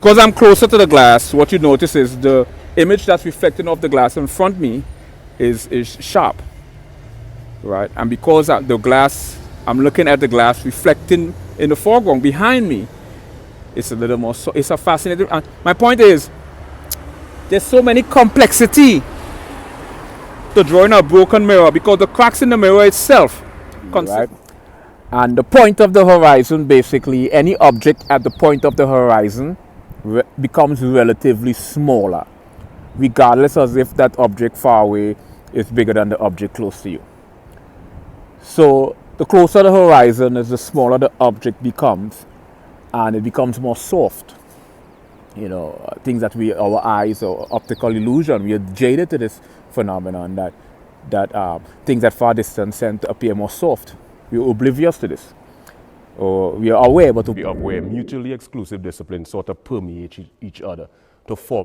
Because I'm closer to the glass, what you notice is the image that's reflecting off the glass in front of me is sharp, right? And because the glass, I'm looking at the glass reflecting in the foreground behind me, it's a little more, so it's a fascinating, my point is, there's so many complexity to drawing a broken mirror because the cracks in the mirror itself, right? And the point of the horizon, basically, any object at the point of the horizon becomes relatively smaller, regardless as if that object far away is bigger than the object close to you. So the closer the horizon is, the smaller the object becomes, and it becomes more soft. You know, things that our eyes or optical illusion, we are jaded to this phenomenon that things at far distance tend to appear more soft. We're oblivious to this. Or we are aware, but to be aware, mutually exclusive disciplines sort of permeate each other to form